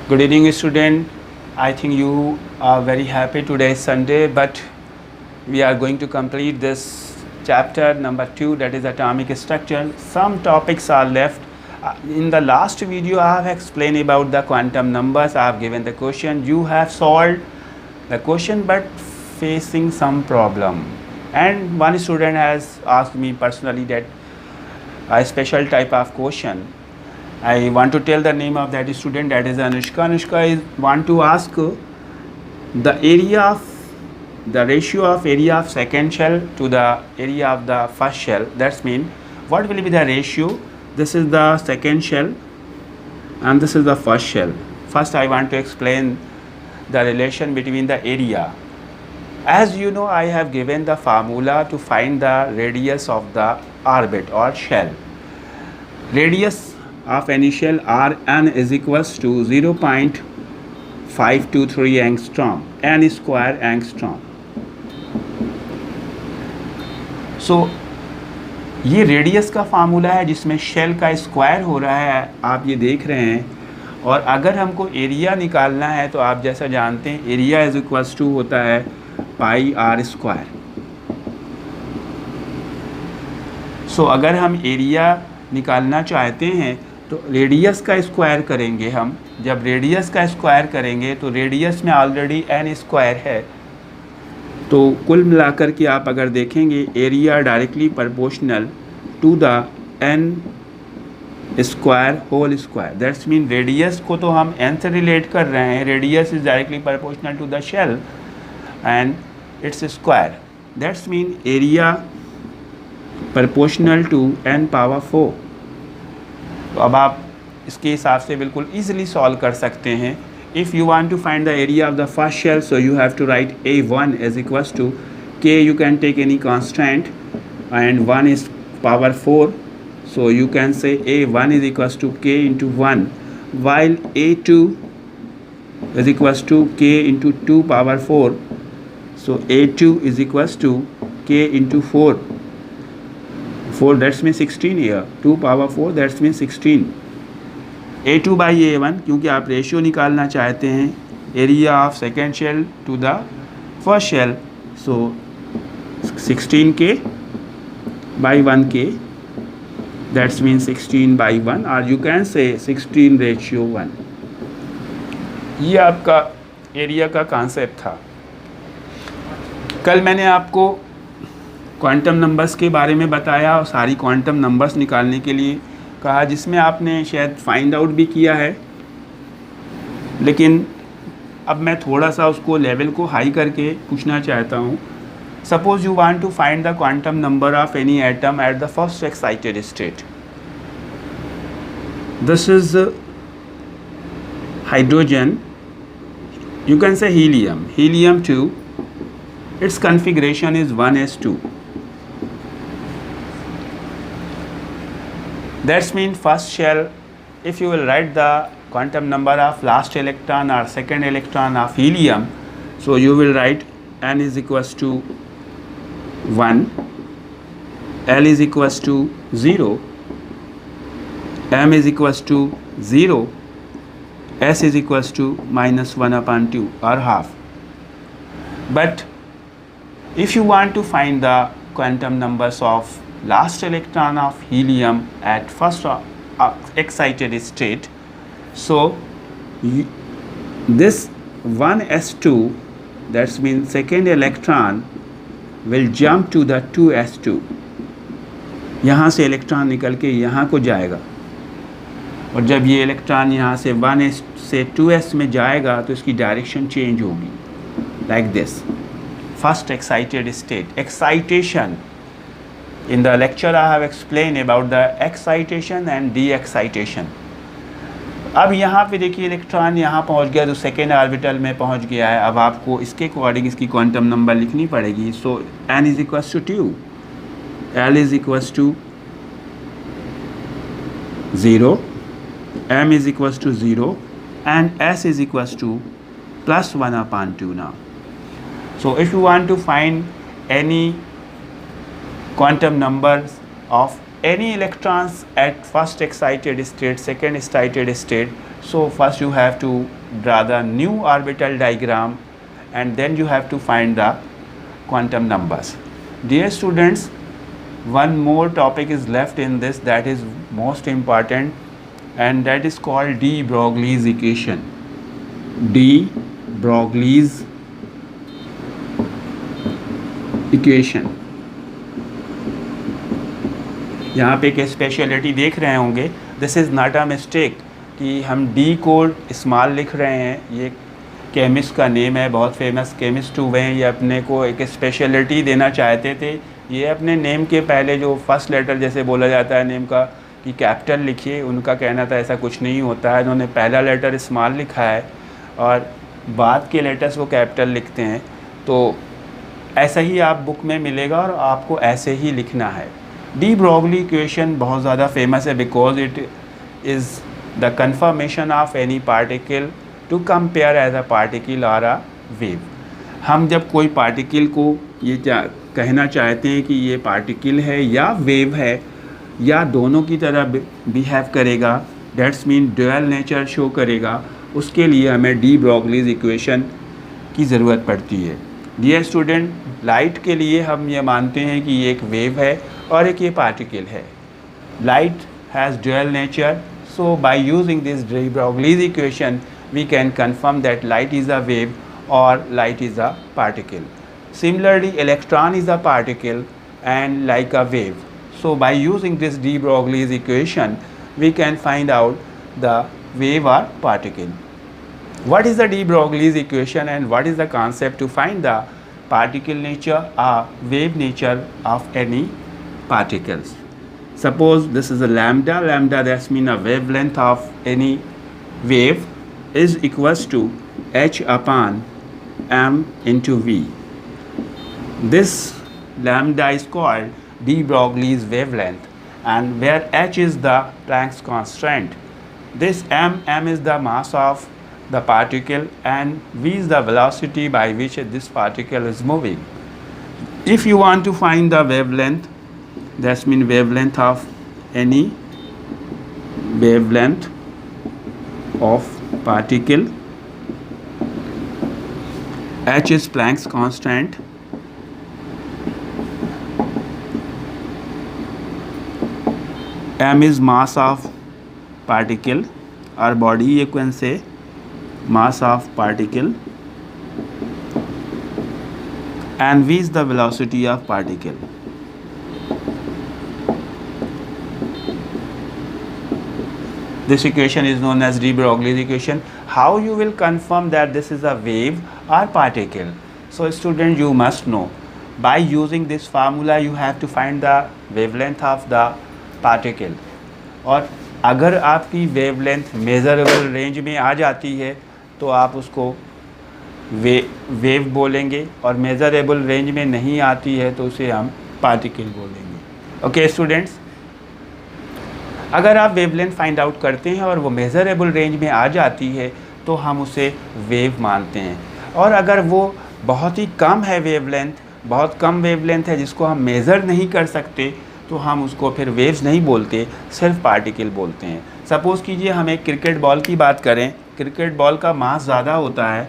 Good evening, student. I think you are very happy today is Sunday, but we are going to complete this chapter number 2, that is atomic structure. Some topics are left. In the last video, I have explained about the quantum numbers. I have given the question. You have solved the question, but facing some problem. And one student has asked me personally that a special type of question. I want to tell the name of that student, that is Anushka. Anushka is want to ask the area of the ratio of area of second shell to the area of the first shell. That's mean what will be the ratio? This is the second shell and this is the first shell. First I want to explain the relation between the area. As you know, I have given the formula to find the radius of the orbit or shell. Radius of any shell Rn is equals to 0.523 angstrom, n square angstrom. So ये radius का formula है जिसमें shell का square हो रहा है, आप ये देख रहे हैं। और अगर हमको एरिया निकालना है तो आप जैसा जानते हैं एरिया इज इक्वल्स टू होता है पाई आर स्क्वायर। सो अगर हम एरिया निकालना चाहते हैं तो रेडियस का स्क्वायर करेंगे हम। जब रेडियस का स्क्वायर करेंगे तो रेडियस में ऑलरेडी एन स्क्वायर है, तो कुल मिलाकर के आप अगर देखेंगे area directly proportional to the n square whole square. That's mean radius को तो हम एन से रिलेट कर रहे हैं, radius is directly proportional to the shell and its square. That's mean area proportional to n power 4। तो अब आप इसके हिसाब से बिल्कुल ईजिली सॉल्व कर सकते हैं। If you want to find the area of the first shell, so you have to write a1 is equals to k, you can take any constant and 1 is power 4, so you can say a1 is equals to k into 1, while a2 is equals to k into 2 power 4, so a2 is equals to k into 4, that's mean 16 here, 2 power 4 that's mean 16। a2 by a1 क्योंकि आप ratio निकालना चाहते हैं area of second shell to the first shell, so 16k by 1k that's mean 16 by 1, or you can say 16 ratio 1। ये आपका area का concept था। कल मैंने आपको क्वांटम नंबर्स के बारे में बताया और सारी क्वांटम नंबर्स निकालने के लिए कहा, जिसमें आपने शायद फाइंड आउट भी किया है, लेकिन अब मैं थोड़ा सा उसको लेवल को हाई करके पूछना चाहता हूँ। Suppose you want to find the quantum number of any atom at the first excited state. This is hydrogen, you can say helium 2, its configuration is 1s2। That's mean first shell, if you will write the quantum number of last electron or second electron of helium, so you will write n is equals to 1, L is equals to 0, M is equals to 0, S is equals to -1/2 or half। But if you want to find the quantum numbers of last electron of helium at first excited state, so this 1s2, that means second electron will jump to the 2s2। यहाँ से electron निकल के यहाँ को जाएगा, और जब ये इलेक्ट्रॉन यहाँ से 1s से 2s में जाएगा तो इसकी डायरेक्शन चेंज होगी, like this. First excited state, excitation. In the lecture I have explained about the excitation and de-excitation। अब यहाँ पे देखिए इलेक्ट्रॉन यहाँ पहुँच गया तो सेकेंड ऑर्बिटल में पहुँच गया है। अब आपको इसके अकॉर्डिंग इसकी क्वांटम नंबर लिखनी पड़ेगी। So n is equals to 2, L is equals to 0, M is equals to 0 and S is equals to +1/2 now। So if you want to find any quantum numbers of any electrons at first excited state, second excited state, so first you have to draw the new orbital diagram, and then you have to find the quantum numbers. Dear students, one more topic is left in this that is most important, and that is called de Broglie's equation. De Broglie's equation. यहाँ पे एक speciality देख रहे होंगे, this is not a mistake कि हम D को small लिख रहे हैं। ये केमिस्ट का नेम है, बहुत फेमस केमिस्ट हुए हैं, ये अपने को एक स्पेशलिटी देना चाहते थे। ये अपने नेम के पहले जो फर्स्ट लेटर जैसे बोला जाता है नेम का कि कैपिटल लिखिए, उनका कहना था ऐसा कुछ नहीं होता है। उन्होंने पहला लेटर स्मॉल लिखा है और बाद के लेटर्स वो कैपिटल लिखते हैं। तो ऐसा ही आप बुक में मिलेगा और आपको ऐसे ही लिखना है। डी ब्रोगली इक्वेशन बहुत ज़्यादा फेमस है because it is the confirmation of any particle to compare as a particle और अ वेव। हम जब कोई पार्टिकल को ये कहना चाहते हैं कि ये पार्टिकल है या वेव है या दोनों की तरह बिहेव करेगा, that's mean dual nature show करेगा, उसके लिए हमें डी ब्रोगलीज इक्वेशन की ज़रूरत पड़ती है। डियर स्टूडेंट, लाइट के लिए हम ये मानते हैं कि ये एक वेव है और एक ये पार्टिकल है। Light has dual nature, so by using this de Broglie's equation we can confirm that light is a wave or light is a particle. Similarly, electron is a particle and like a wave. So by using this de Broglie's equation we can find out the wave or particle. What is the de Broglie's equation and what is the concept to find the particle nature or wave nature of any particles? Suppose this is a lambda, that's mean a wavelength of any wave is equals to h upon m into v. This lambda is called de Broglie's wavelength, and where h is the Planck's constant. This m is the mass of the particle and v is the velocity by which this particle is moving. If you want to find the wavelength, that's mean wavelength of any wavelength of particle, h is Planck's constant, m is mass of particle or body, you can say mass of particle, and v is the velocity of particle. This equation is known as de Broglie's equation. How you will confirm that this is a wave or particle? So student, you must know by using this formula you have to find the wavelength of the particle. और अगर आपकी wavelength measurable range में आ जाती है तो आप उसको wave बोलेंगे, और मेजरेबल रेंज में नहीं आती है तो उसे हम पार्टिकल बोलेंगे। ओके स्टूडेंट्स, अगर आप वेवलेंथ फाइंड आउट करते हैं और वो मेज़रेबल रेंज में आ जाती है तो हम उसे वेव मानते हैं, और अगर वो बहुत ही कम है वेवलेंथ, बहुत कम वेवलेंथ है जिसको हम मेज़र नहीं कर सकते तो हम उसको फिर वेव्स नहीं बोलते, सिर्फ पार्टिकल बोलते हैं। सपोज़ कीजिए हम एक क्रिकेट बॉल की बात करें, क्रिकेट बॉल का मास ज़्यादा होता है,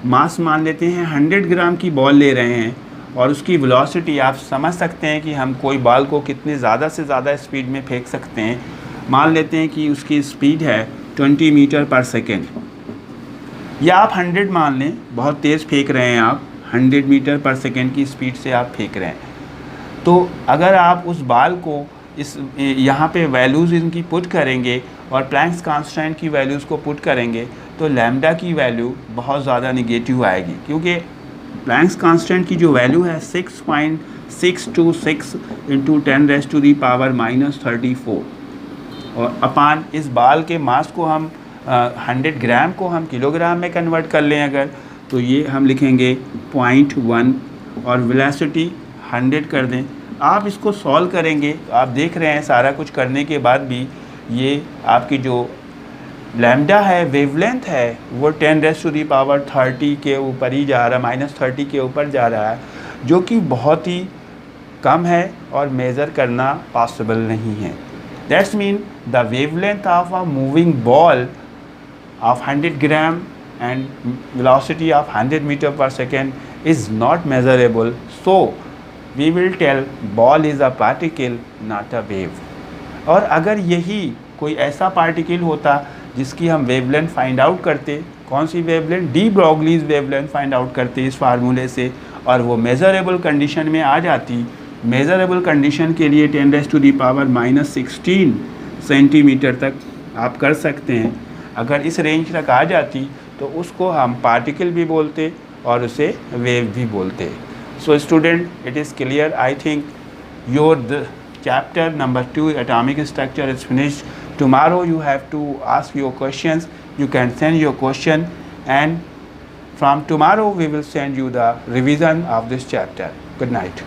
मास मान लेते हैं 100 ग्राम की बॉल ले रहे हैं और उसकी वेलोसिटी आप समझ सकते हैं कि हम कोई बॉल को कितने ज़्यादा से ज़्यादा स्पीड में फेंक सकते हैं। मान लेते हैं कि उसकी स्पीड है 20 मीटर पर सेकेंड, या आप 100 मान लें, बहुत तेज़ फेंक रहे हैं आप, 100 मीटर पर सेकेंड की स्पीड से आप फेंक रहे हैं। तो अगर आप उस बॉल को इस यहाँ पे वैल्यूज़ इनकी पुट करेंगे और प्लैंक्स कांस्टेंट की वैल्यूज़ को पुट करेंगे तो लैम्डा की वैल्यू बहुत ज़्यादा निगेटिव आएगी, क्योंकि प्लैंक्स कांस्टेंट की जो वैल्यू है 6.626 इंटू 10⁻⁻34, और अपान इस बाल के मास को हम 100 ग्राम को हम किलोग्राम में कन्वर्ट कर लें अगर, तो ये हम लिखेंगे 0.1 और वेलोसिटी 100 कर दें। आप इसको सॉल्व करेंगे तो आप देख रहे हैं सारा कुछ करने के बाद भी ये आपकी जो लैम्डा है, वेवलेंथ है, वो 10⁻30 के ऊपर ही जा रहा है, -30 के ऊपर जा रहा है, जो कि बहुत ही कम है और मेज़र करना पॉसिबल नहीं है। That's mean the wavelength of a moving ball of 100 gram and velocity of 100 meter per second is not measurable, so we will tell ball is a particle not a wave. और अगर यही कोई ऐसा particle होता जिसकी हम wavelength find out करते, कौन सी wavelength, de Broglie's wavelength find out करते इस फार्मूले से, और वो मेज़रेबल कंडीशन में आ जाती, मेज़रेबल कंडीशन के लिए 10⁻⁻16 सेंटीमीटर तक आप कर सकते हैं, अगर इस रेंज तक आ जाती तो उसको हम पार्टिकल भी बोलते और उसे वेव भी बोलते. So student, it is clear. I think your chapter number 2 atomic structure is finished. Tomorrow you have to ask your questions. You can send your question, and from tomorrow we will send you the revision of this chapter. Good night.